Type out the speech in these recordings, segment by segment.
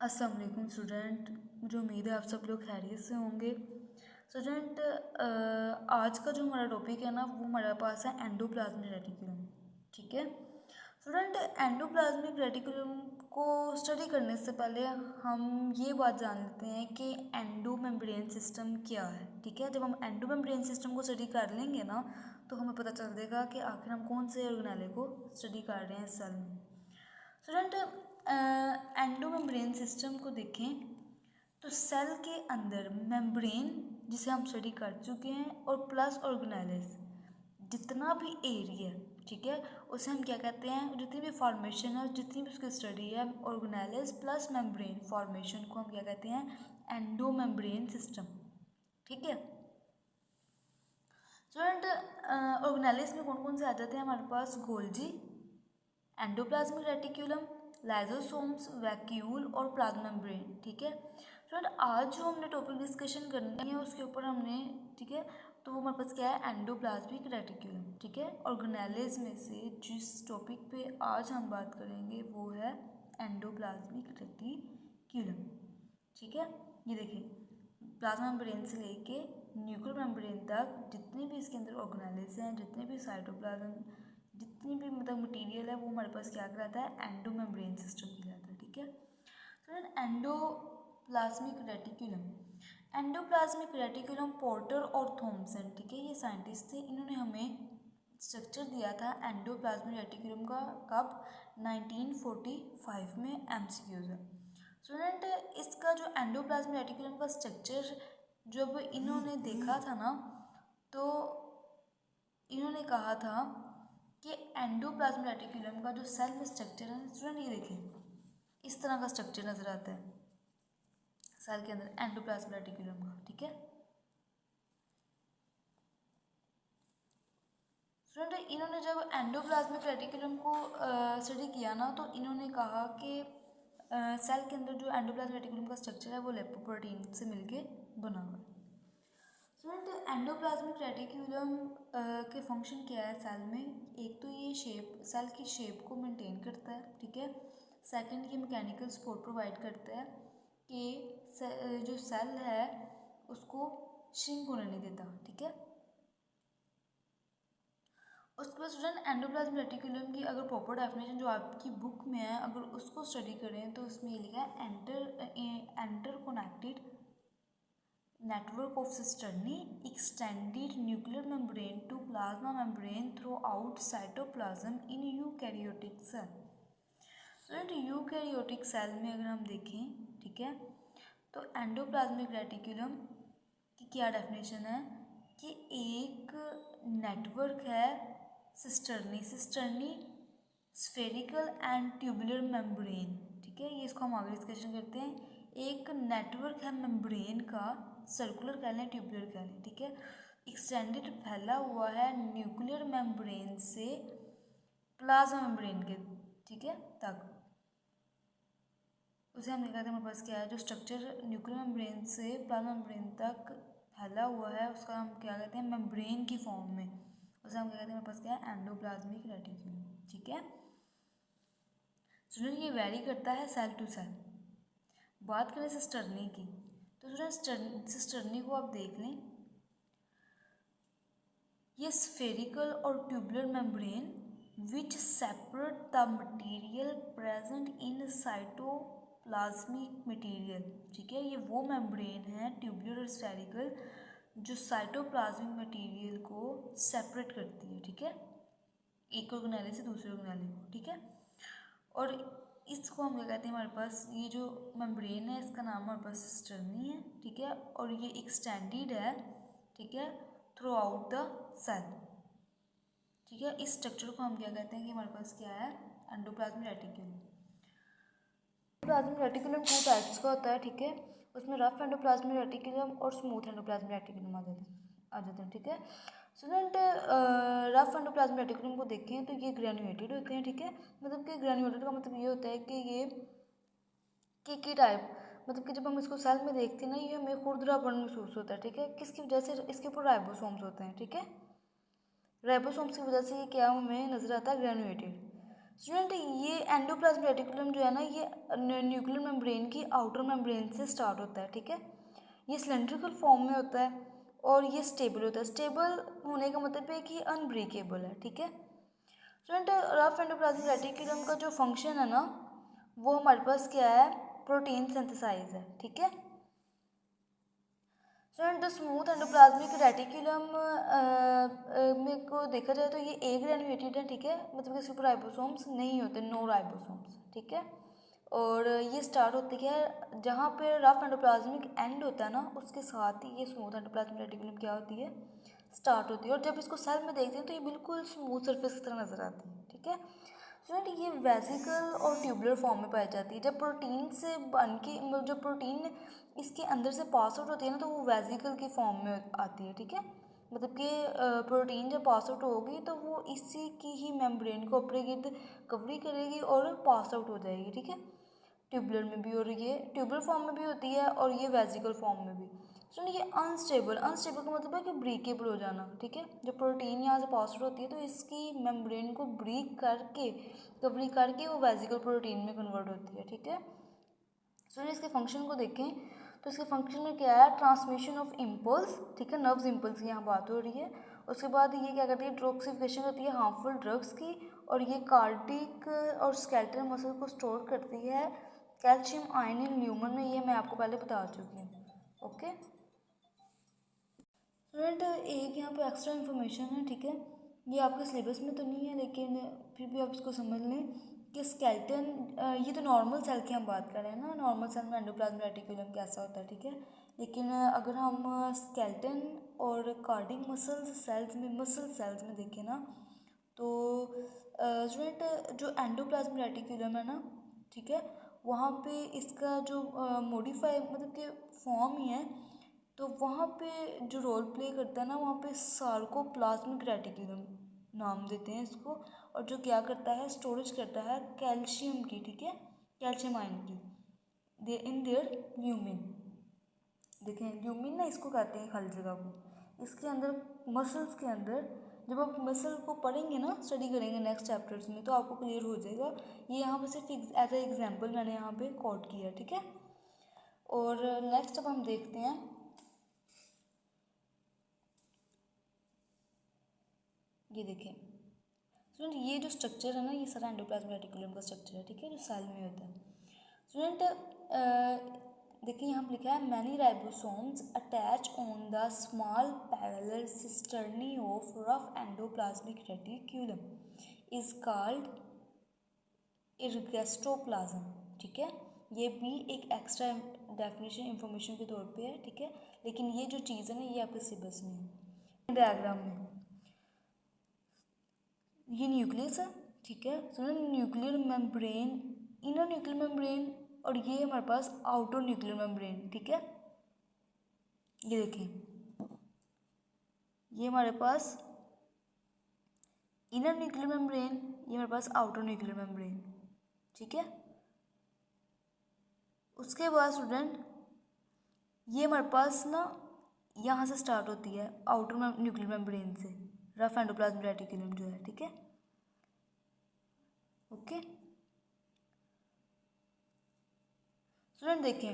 अस्सलाम वालेकुम स्टूडेंट। मुझे उम्मीद है आप सब लोग खैरियत से होंगे। स्टूडेंट, आज का जो हमारा टॉपिक है ना वो हमारे पास है एंडोप्लाज्मिक रेटिकुलम। ठीक है स्टूडेंट, एंडोप्लाज्मिक रेटिकुलम को स्टडी करने से पहले हम ये बात जान लेते हैं कि एंडोमेम्ब्रेन सिस्टम क्या है। ठीक है, जब हम एंडोमेम्ब्रेन सिस्टम को स्टडी कर लेंगे ना तो हमें पता चल जाएगा कि आखिर हम कौन से ऑर्गेनेल को स्टडी कर रहे हैं सेल में। स्टूडेंट, एंडोमेम्ब्रेन सिस्टम को देखें तो सेल के अंदर मेम्ब्रेन जिसे हम स्टडी कर चुके हैं और प्लस ऑर्गेनेल्स जितना भी एरिया, ठीक है, उसे हम क्या कहते हैं, जितनी भी फॉर्मेशन है जितनी भी उसकी स्टडी है, ऑर्गेनेल्स प्लस मेम्ब्रेन फॉर्मेशन को हम क्या कहते हैं, एंडोमेम्ब्रेन सिस्टम। ठीक है स्टूडेंट, ऑर्गेनेल्स में कौन कौन से आ जाते हैं हमारे पास, Golgi, endoplasmic reticulum, lysosomes, vacuole और प्लाज्मा मेम्ब्रेन। ठीक है स्टूडेंट, आज जो हमने टॉपिक डिस्कशन करनी है उसके ऊपर हमने, ठीक है, तो वो हमारे पास क्या है, एंडोप्लाज्मिक रेटिकुलम। ठीक है, ऑर्गेनेल्स में से जिस टॉपिक पे आज हम बात करेंगे वो है एंडोप्लाज्मिक रेटिकुलम। ठीक है, ये देखिए प्लाज्मा मेम्ब्रेन से लेके न्यूक्लियर मेम्ब्रेन तक जितने भी इसके अंदर ऑर्गेनेल्स हैं, जितने भी साइटोप्लाज्म, जितनी भी मतलब मटेरियल है वो हमारे पास क्या कहलाता है, एंडोमेम्ब्रेन सिस्टम कहलाता है। ठीक है student, endoplasmic reticulum, endoplasmic reticulum porter और थॉमसन, ठीक है, ये साइंटिस्ट थे, इन्होंने हमें स्ट्रक्चर दिया था एंडोप्लाज्मिक रेटिकुलम का। कब? 1945 में। एमसीक्यूज है स्टूडेंट। इसका जो एंडोप्लाज्मिक रेटिकुलम का स्ट्रक्चर जब इन्होंने देखा था ना तो इन्होंने कहा था कि एंडोप्लाज्मिक रेटिकुलम का जो सेल में स्ट्रक्चर है, स्टूडेंट ये देखें इस तरह का स्ट्रक्चर नजर आता है सेल के अंदर एंडोप्लाज्मिक रेटिकुलम का। ठीक है स्टूडेंट, इन्होंने जब एंडोप्लाज्मिक रेटिकुलम को स्टडी किया ना तो इन्होंने कहा कि सेल के अंदर जो एंडोप्लाज्मिक रेटिकुलम का स्ट्रक्चर है वो लिपोप्रोटीन से मिलके बना हुआ है। स्टूडेंट, एंडोप्लाज्मिक रेटिकुलम के फंक्शन क्या है सेल में, एक तो ये शेप, सेल की शेप को मेंटेन करता है। ठीक है, सेकंड ये मैकेनिकल सपोर्ट प्रोवाइड करता है कि जो सेल है उसको श्रिंक होने नहीं देता। ठीक है, उसके बाद स्टूडेंट एंडोप्लाज्मिक रेटिकुलम की अगर प्रॉपर डेफिनेशन जो आपकी बुक में है अगर उसको स्टडी करें तो उसमें ये लिखा है enter connected network of cisternae extended nuclear membrane to plasma membrane throughout cytoplasm in eukaryotic cell। तो यूकैरियोटिक सेल में अगर हम देखें, ठीक है, तो एंडोप्लाज्मिक रेटिकुलम की क्या डेफिनेशन है कि एक नेटवर्क है cisternae spherical and tubular membrane. ठीक है, ये इसको हम आगे डिस्कशन करते हैं। एक नेटवर्क है मेम्ब्रेन का, सर्कुलर कह लें ट्यूबुलर कह लें। ठीक है, एक्सटेंडेड फैला हुआ है न्यूक्लियर मेम्ब्रेन से प्लाज्मा मेम्ब्रेन के, ठीक है, तक, उसे हम कहते हैं हमारे पास क्या है, जो स्ट्रक्चर न्यूक्लियर मेम्ब्रेन से प्लाज्मा मेम्ब्रेन तक फैला हुआ है उसका हम क्या कहते हैं, मेम्ब्रेन की फॉर्म में, उसे हम क्या कहते हैं, हमारे पास क्या है, एंडोप्लाज्मिक रेटिकुलम। ठीक है स्टूडेंट, ये वेरी करता है सेल टू सेल। बात करें सिस्टर्नी की तो स्टूडेंट सिस्टर्नी को आप देख लें, ये स्फेरिकल और tubular membrane which separate the material present in cytoplasmic material. ठीक है, ये वो मेम्ब्रेन है ट्यूबुलर और स्फेरिकल जो साइटोप्लाज्मिक मटेरियल को सेपरेट करती है। ठीक है, एक ऑर्गेनेल से दूसरे ऑर्गेनेल को। ठीक है, और इसको हम क्या कहते हैं, हमारे पास ये जो मेम्ब्रेन है इसका नाम हमारे पास सिस्टर्नी है। ठीक है, और ये एक्सटेंडेड है, ठीक है, थ्रू आउट द सेल। ठीक है, इस स्ट्रक्चर को हम क्या कहते हैं कि हमारे पास क्या है, endoplasmic reticulum. Endoplasmic reticulum 2 types का होता है। ठीक है, उसमें रफ एंडोप्लाज्मिक रेटिकुलम और स्मूथ एंडोप्लाज्मिक रेटिकुलम आ जाते हैं। ठीक है स्टूडेंट, रफ एंडोप्लाज्मिक रेटिकुलम को देखें तो ये ग्रेन्युलेटेड होते हैं। ठीक है, मतलब कि ग्रेन्युलेटेड का मतलब ये होता है कि ये की टाइप, मतलब कि जब हम इसको सेल में देखते हैं ना ये हमें खुरदरापन महसूस होता है। ठीक है, किसकी वजह से, इसके ऊपर राइबोसोम्स होते हैं। ठीक है, राइबोसोम्स की वजह से ये क्या हमें नजर आता है, ग्रेन्युलेटेड। स्टूडेंट ये एंडोप्लाज्मिक रेटिकुलम जो है ना, ये न्यूक्लियर मेम्ब्रेन की आउटर मेम्ब्रेन से स्टार्ट होता है, ठीक है। ये सिलेंड्रिकल फॉर्म में होता है और ये स्टेबल होता है। स्टेबल होने का मतलब है कि अनब्रेकेबल है, ठीक है। स्टूडेंट रफ एंडोप्लाज्मिक रेटिकुलम का जो फंक्शन है ना, वो हमारे पास क्या है, प्रोटीन सिंथेसाइज है, ठीक है। स्टूडेंट स्मूथ एंडोप्लाज्मिक रेटिकुलम में को देखा जाए तो ये ए ग्रेन्युलेटेड है, ठीक है, मतलब कि इसके ऊपर राइबोसोम्स नहीं होते, नो राइबोसोम्स, ठीक है। और ये स्टार्ट होती है जहाँ पे रफ एंडोप्लाज्मिक एंड होता है ना, उसके साथ ही ये स्मूथ एंडोप्लाज्मिक रेटिकुलम क्या होती है, स्टार्ट होती है। और जब इसको सेल में देखते हैं तो ये बिल्कुल स्मूथ सरफेस की तरह नजर आती है, ठीक है। स्टूडेंट ये वेसिकल और ट्यूबुलर फॉर्म में पाई जाती है। जब प्रोटीन से बन के जब प्रोटीन इसके अंदर से पास आउट होती है ना, तो वो वेसिकल की फॉर्म में आती है, ठीक है। मतलब कि प्रोटीन जब पास आउट होगी तो वो इसी की ही मेम्ब्रेन को अपने गिर्द कवरी करेगी और पास आउट हो जाएगी, ठीक है। ट्यूबुलर में भी, और ये ट्यूबुलर फॉर्म में भी होती है और ये वेसिकल फॉर्म में भी। सुनिए ये अनस्टेबल, अनस्टेबल का मतलब है कि ब्रेकेबल हो जाना, ठीक है। जब प्रोटीन यहाँ से पास आउट होती है तो इसकी मेम्ब्रेन को ब्रेक करके कवरी करके वो वेसिकल प्रोटीन में कन्वर्ट होती है, ठीक है। सुनिए इसके फंक्शन को देखें तो इसके फंक्शन में क्या है, ट्रांसमिशन ऑफ इम्पल्स, ठीक है, नर्व्स इम्पल्स की यहाँ बात हो रही है। उसके बाद ये क्या करती है, डिटॉक्सिफिकेशन करती है हार्मफुल ड्रग्स की, और ये कार्डिक और स्केलेटल मसल को स्टोर करती है कैल्शियम आयन इन ल्यूमन में, ये मैं आपको पहले बता चुकी हूँ, ओके। स्टूडेंट एक यहाँ पे एक्स्ट्रा इन्फॉर्मेशन है, ठीक है, ये आपके सिलेबस में तो नहीं है लेकिन फिर भी आप इसको समझ लें कि स्केलेटन, ये तो नॉर्मल सेल की हम बात कर रहे हैं ना, नॉर्मल सेल में एंडोप्लाज्मिक रेटिकुलम कैसा होता है, ठीक है। लेकिन अगर हम स्केलेटन और कार्डिक मसल सेल्स में देखें ना, तो स्टूडेंट जो एंडोप्लाज्मिक रेटिकुलम है ना, ठीक है, वहाँ पे इसका जो मॉडिफाई मतलब कि फॉर्म ही है, तो वहाँ पे जो रोल प्ले करता है ना, वहाँ पे सार्कोप्लाज्मिक रेटिकुलम नाम देते हैं इसको, और जो क्या करता है, स्टोरेज करता है कैल्शियम की, ठीक है, कैल्शियम आयन की, दे इन देयर ल्यूमिन। देखें ल्यूमिन ना इसको कहते हैं खाली जगह को, इसके अंदर मसल्स के अंदर, जब आप मसल को पढ़ेंगे ना, स्टडी करेंगे नेक्स्ट चैप्टर्स में, तो आपको क्लियर हो जाएगा। ये यहाँ पे सिर्फ एज ए एग्जाम्पल मैंने यहाँ पे कोट किया, ठीक है। और नेक्स्ट अब हम देखते हैं, ये देखें स्टूडेंट, ये जो स्ट्रक्चर है ना, ये सारा एंडोप्लाज्मिक रेटिकुलम का स्ट्रक्चर है, ठीक है, जो सेल में होता है। स्टूडेंट देखिए यहाँ पे लिखा है many ribosomes attach on the small parallel cisternae of rough endoplasmic reticulum is called ergastoplasm, ठीक है। ये भी एक एक्स्ट्रा डेफिनेशन इंफॉर्मेशन के तौर पे है, ठीक है, लेकिन ये जो चीज़ है ना, ये आपके सिलेबस में है। डायग्राम में ये न्यूक्लियस है, ठीक है, सुनो, nuclear membrane, inner nuclear membrane, और ये हमारे पास आउटर न्यूक्लियर मेम्ब्रेन, ठीक है। ये देखें, ये हमारे पास इनर न्यूक्लियर मेम्ब्रेन, ये हमारे पास आउटर न्यूक्लियर मेम्ब्रेन, ठीक है। उसके बाद स्टूडेंट ये हमारे पास ना यहाँ से स्टार्ट होती है आउटर न्यूक्लियर मेम्ब्रेन से, रफ एंडोप्लाज्मिक रेटिकुलम जो है, ठीक है, ओके। स्टूडेंट देखें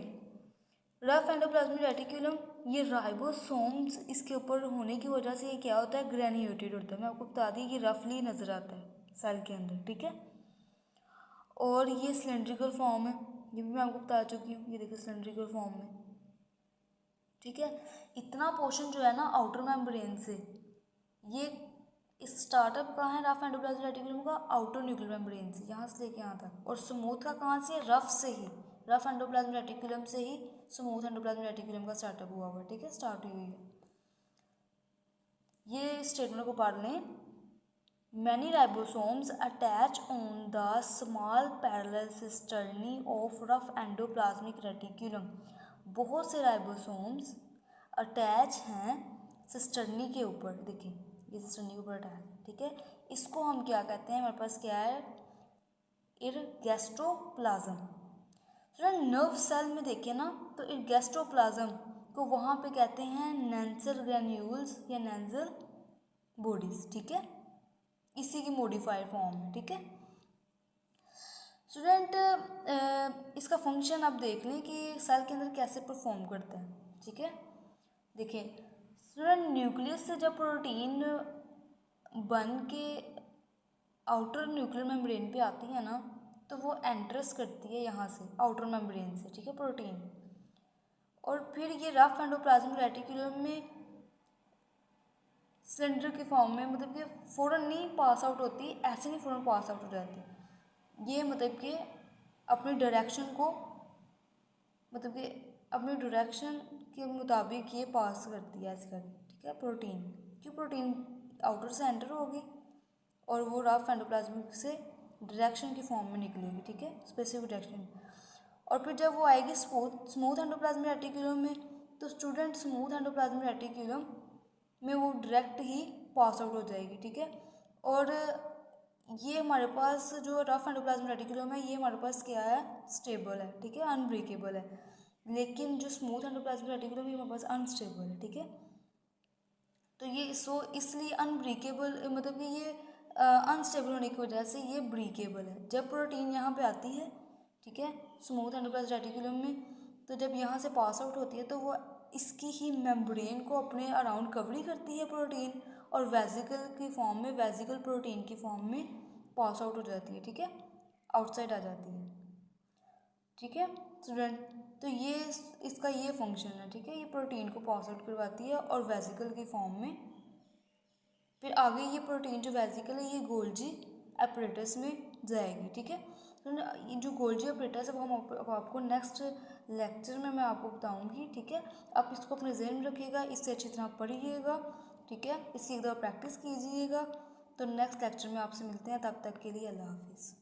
रफ एंडोप्लाज्मिक रेटिकुलम, ये राइबोसोम्स इसके ऊपर होने की वजह से ये क्या होता है, ग्रेन्युलेटेड होता है। मैं आपको बता दी कि रफली नज़र आता है सेल के अंदर, ठीक है। और ये सिलेंड्रिकल फॉर्म है, ये भी मैं आपको बता चुकी हूँ, ये देखिए सिलेंड्रिकल फॉर्म में, ठीक है। इतना पोर्शन जो है ना आउटर मेम्ब्रेन से, ये इस स्टार्टअप कहाँ है रफ एंडोप्लाज्मिक रेटिकुलम का, आउटर न्यूक्लियर मेम्ब्रेन से, यहाँ से लेके यहाँ तक। और स्मूथ का कहाँ से, रफ से ही, रफ एंडोप्लाज्मिक रेटिकुलम से ही स्मूथ एंडोप्लाज्मिक रेटिकुलम का स्टार्टअप हुआ हुआ है, ठीक है, स्टार्ट हुई है। ये स्टेटमेंट को पढ़ लें, many ribosomes attach on the small parallel cisternae of rough endoplasmic reticulum, बहुत से राइबोसोम्स अटैच हैं सिस्टर्नी के ऊपर, देखिए ये सिस्टर्नी के ऊपर अटैच, ठीक है। इसको हम क्या कहते हैं, हमारे पास क्या है, इर्गेस्ट्रोप्लाज्म। तो नर्व सेल में देखिए ना, तो इर्गेस्ट्रोप्लाज्म को वहाँ पे कहते हैं नेंसल ग्रेन्यूल्स या नेंसल बॉडीज, ठीक है, इसी की मॉडिफाइड फॉर्म है, ठीक है। स्टूडेंट इसका फंक्शन आप देख लें कि सेल के अंदर कैसे परफॉर्म करता है, ठीक है। देखिए स्टूडेंट, न्यूक्लियस से जब प्रोटीन बन के आउटर न्यूक्लियर मेम्ब्रेन पे आती है ना, तो वो एंट्रस करती है यहाँ से आउटर मेम्ब्रेन से, ठीक है, प्रोटीन। और फिर ये रफ एंडोप्लाज्मिक रेटिकुलम में सिलेंडर के फॉर्म में, मतलब कि फ़ौरन नहीं पास आउट होती, ऐसे नहीं फ़ौरन पास आउट हो जाती, ये मतलब कि अपनी डायरेक्शन को, मतलब कि अपनी डायरेक्शन के मुताबिक ये पास करती है ऐसे करके, ठीक है। प्रोटीन, क्यों, प्रोटीन आउटर से एंटर होगी और वो रफ एंडोप्लाज्मिक से डायरेक्शन की फॉर्म में निकलेगी, ठीक है, स्पेसिफिक डायरेक्शन। और फिर जब वो आएगी स्मूथ एंडोप्लाज्मिक रेटिकुलम में, तो स्टूडेंट स्मूथ एंडोप्लाज्मिक रेटिकुलम में वो डायरेक्ट ही पास आउट हो जाएगी, ठीक है। और ये हमारे पास जो रफ एंडोप्लाज्मिक रेटिकुलम है, ये हमारे पास क्या है, स्टेबल है, ठीक है, अनब्रेकेबल है। लेकिन जो स्मूथ एंडोप्लाज्मिक रेटिकुलम, ये हमारे पास अनस्टेबल है, ठीक है। तो ये इसलिए अनब्रेकेबल, मतलब कि ये अनस्टेबल होने की वजह से ये ब्रेकेबल है। जब प्रोटीन यहाँ पे आती है, ठीक है, स्मूथ एंडोप्लाज्मिक रेटिकुलम में, तो जब यहाँ से पास आउट होती है तो वो इसकी ही मेम्ब्रेन को अपने अराउंड कवरी करती है प्रोटीन, और वेजिकल की फॉर्म में, वेजिकल प्रोटीन की फॉर्म में पास आउट हो जाती है, ठीक है, आउटसाइड आ जाती है, ठीक है स्टूडेंट। तो ये इसका ये फंक्शन है, ठीक है, ये प्रोटीन को पास आउट करवाती है और वेजिकल की फॉर्म में। फिर आगे ये प्रोटीन जो वेजिकल है, ये गोल्जी एपरेटस में जाएगी, ठीक है। तो ये जो गोल्जी एपरेटस है वो अब आपको नेक्स्ट लेक्चर में मैं आपको बताऊंगी, ठीक है। आप इसको अपने ज़हन में रखिएगा, इससे अच्छी तरह पढ़िएगा, ठीक है, इसकी एक दफ़ा प्रैक्टिस कीजिएगा। तो नेक्स्ट लेक्चर में आपसे मिलते हैं, तब तक के लिए अल्लाह हाफिज़।